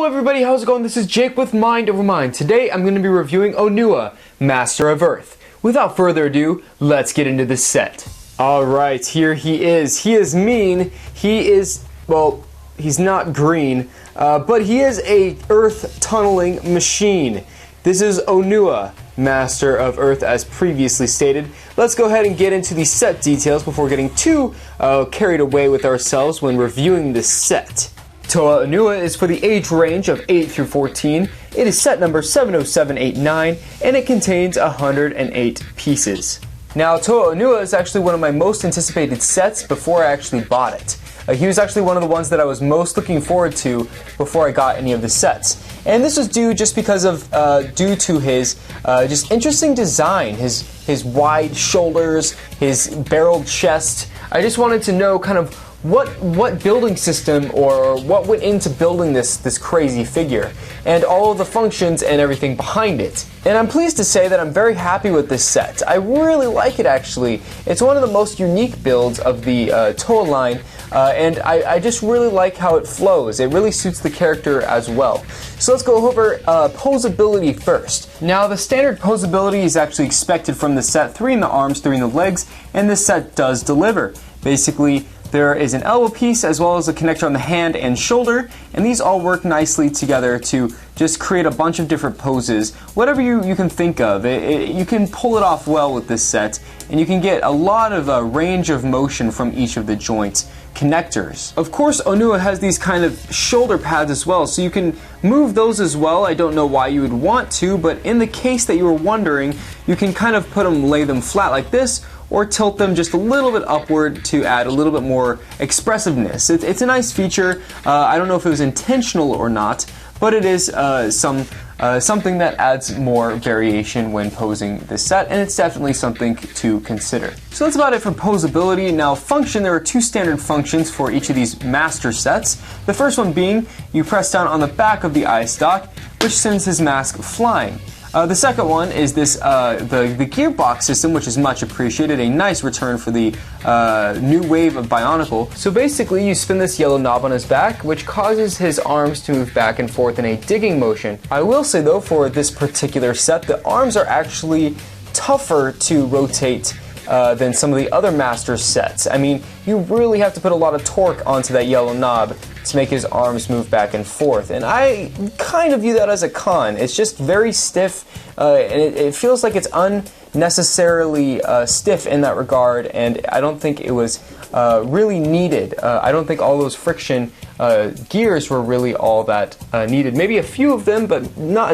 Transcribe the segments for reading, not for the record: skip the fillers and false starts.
Hello everybody, how's it going? This is Jake with Mind Over Mind. Today I'm going to be reviewing Onua, Master of Earth. Without further ado, let's get into this set. Alright, here he is. He is mean. He is, well, he's not green, but he is a earth tunneling machine. This is Onua, Master of Earth, as previously stated. Let's go ahead and get into the set details before getting too carried away with ourselves when reviewing this set. Toa Onua is for the age range of 8 through 14. It is set number 70789 and it contains 108 pieces. Now, Toa Onua is actually one of my most anticipated sets before I actually bought it. He was actually one of the ones that I was most looking forward to before I got any of the sets. And this was due just because of, due to his just interesting design, his wide shoulders, his barreled chest. I just wanted to know kind of what building system or what went into building this crazy figure, and all of the functions and everything behind it. And I'm pleased to say that I'm very happy with this set. I really like it actually. It's one of the most unique builds of the Toa line, and I just really like how it flows. It really suits the character as well. So let's go over Poseability first. Now, the standard Poseability is actually expected from the set, 3 in the arms, 3 in the legs, and this set does deliver. Basically, there is an elbow piece as well as a connector on the hand and shoulder, and these all work nicely together to just create a bunch of different poses. Whatever you can think of, you can pull it off well with this set, and you can get a lot of range of motion from each of the joint connectors. Of course, Onua has these kind of shoulder pads as well, so you can move those as well. I don't know why you would want to, but in the case that you were wondering, you can kind of lay them flat like this, or tilt them just a little bit upward to add a little bit more expressiveness. It's a nice feature. I don't know if it was intentional or not, but it is something that adds more variation when posing this set, and it's definitely something to consider. So that's about it for Poseability. Now, function, there are 2 standard functions for each of these master sets. The first one being, you press down on the back of the eye stalk, which sends his mask flying. The second one is this the gearbox system, which is much appreciated. A nice return for the new wave of Bionicle. So basically, you spin this yellow knob on his back, which causes his arms to move back and forth in a digging motion. I will say though, for this particular set, the arms are actually tougher to rotate than some of the other master sets. I mean, you really have to put a lot of torque onto that yellow knob to make his arms move back and forth, and I kind of view that as a con. It's just very stiff, and it feels like it's unnecessarily stiff in that regard, and I don't think it was really needed. I don't think all those friction gears were really all that needed. Maybe a few of them, but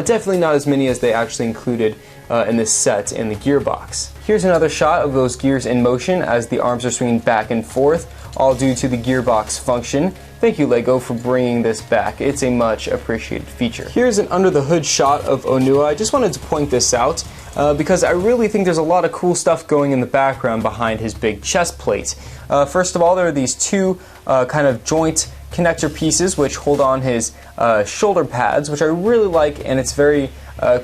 definitely not as many as they actually included in this set in the gearbox. Here's another shot of those gears in motion as the arms are swinging back and forth, all due to the gearbox function. Thank you, LEGO, for bringing this back. It's a much appreciated feature. Here's an under the hood shot of Onua. I just wanted to point this out because I really think there's a lot of cool stuff going in the background behind his big chest plate. First of all, there are these 2 kind of joint connector pieces which hold on his shoulder pads, which I really like, and it's very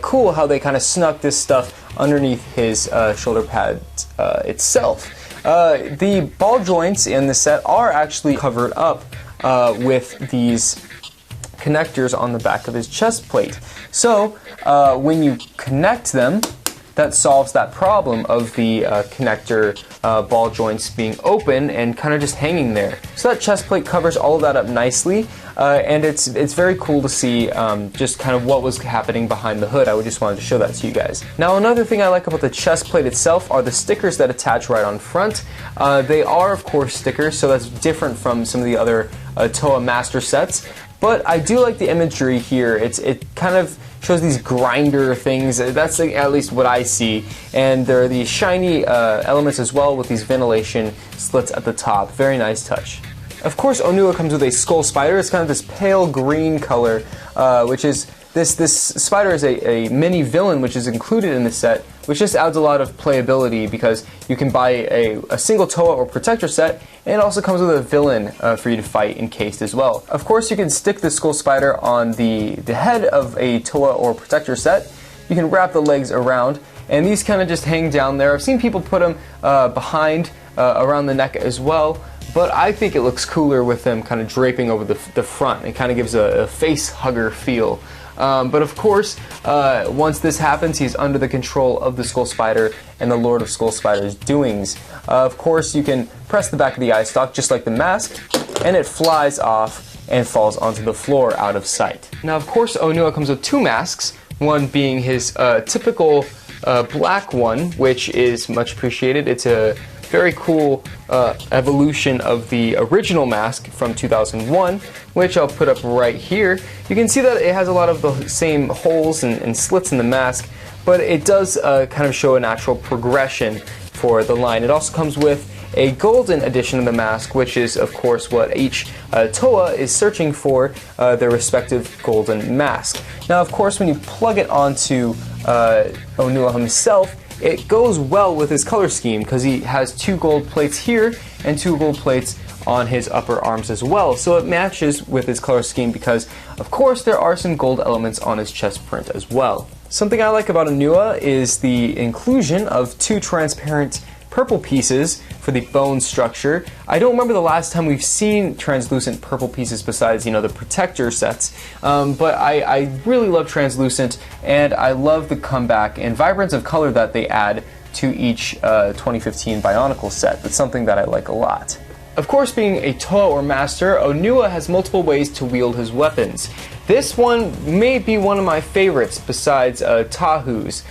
cool how they kind of snuck this stuff underneath his shoulder pads itself. The ball joints in the set are actually covered up with these connectors on the back of his chest plate. So when you connect them, that solves that problem of the connector ball joints being open and kind of just hanging there. So that chest plate covers all of that up nicely, and it's very cool to see just kind of what was happening behind the hood. I just wanted to show that to you guys. Now, another thing I like about the chest plate itself are the stickers that attach right on front. They are, of course, stickers, so that's different from some of the other Toa Master sets. But I do like the imagery here. It kind of shows these grinder things. That's at least what I see. And there are these shiny elements as well with these ventilation slits at the top. Very nice touch. Of course, Onua comes with a skull spider. It's kind of this pale green color, which is this spider is a mini villain which is included in the set, which just adds a lot of playability because you can buy a single Toa or Protector set, and it also comes with a villain for you to fight encased as well. Of course, you can stick the skull spider on the head of a Toa or Protector set. You can wrap the legs around, and these kind of just hang down there. I've seen people put them behind, around the neck as well, but I think it looks cooler with them kind of draping over the front. It kind of gives a face hugger feel. But of course, once this happens, he's under the control of the Skull Spider and the Lord of Skull Spider's doings. Of course, you can press the back of the eye stalk just like the mask, and it flies off and falls onto the floor out of sight. Now, of course, Onua comes with two masks, one being his typical black one, which is much appreciated. It's a very cool evolution of the original mask from 2001, which I'll put up right here. You can see that it has a lot of the same holes and slits in the mask, but it does kind of show a natural progression for the line. It also comes with a golden edition of the mask, which is of course what each Toa is searching for, their respective golden mask. Now of course when you plug it onto Onua himself, it goes well with his color scheme because he has two gold plates here and two gold plates on his upper arms as well, so it matches with his color scheme because of course there are some gold elements on his chest print as well. Something I like about Onua is the inclusion of two transparent purple pieces for the bone structure. I don't remember the last time we've seen translucent purple pieces besides, the protector sets, but I really love translucent, and I love the comeback and vibrance of color that they add to each 2015 Bionicle set. That's something that I like a lot. Of course, being a Toa or Master, Onua has multiple ways to wield his weapons. This one may be one of my favorites besides Tahu's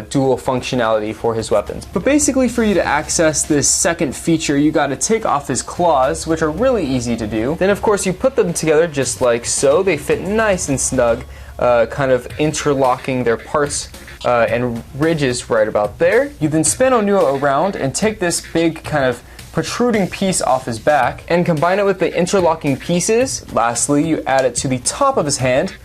dual functionality for his weapons. But basically for you to access this second feature, you gotta take off his claws, which are really easy to do. Then of course you put them together just like so. They fit nice and snug, kind of interlocking their parts and ridges right about there. You then spin Onua around and take this big kind of protruding piece off his back and combine it with the interlocking pieces. Lastly, you add it to the top of his hand,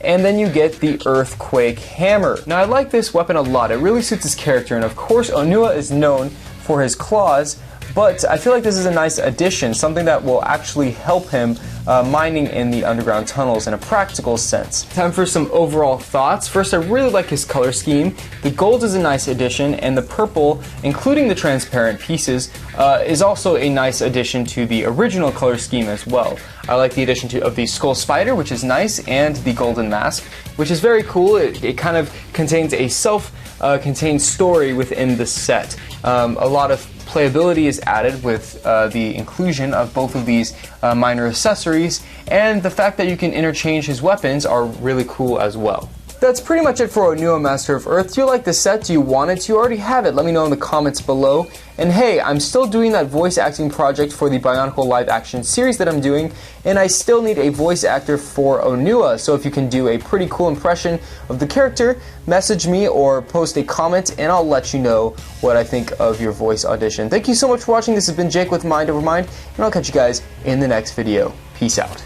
and then you get the Earthquake Hammer. Now I like this weapon a lot. It really suits his character, and of course Onua is known for his claws, but I feel like this is a nice addition, something that will actually help him mining in the underground tunnels in a practical sense. Time for some overall thoughts. First, I really like his color scheme. The gold is a nice addition, and the purple, including the transparent pieces, is also a nice addition to the original color scheme as well. I like the addition of the Skull Spider, which is nice, and the golden mask, which is very cool. It kind of contains a self-contained story within the set. A lot of playability is added with the inclusion of both of these minor accessories, and the fact that you can interchange his weapons are really cool as well. That's pretty much it for Onua Master of Earth. Do you like the set? Do you want it? Do you already have it? Let me know in the comments below. And hey, I'm still doing that voice acting project for the Bionicle live action series that I'm doing, and I still need a voice actor for Onua. So if you can do a pretty cool impression of the character, message me or post a comment and I'll let you know what I think of your voice audition. Thank you so much for watching. This has been Jake with Mind Over Mind, and I'll catch you guys in the next video. Peace out.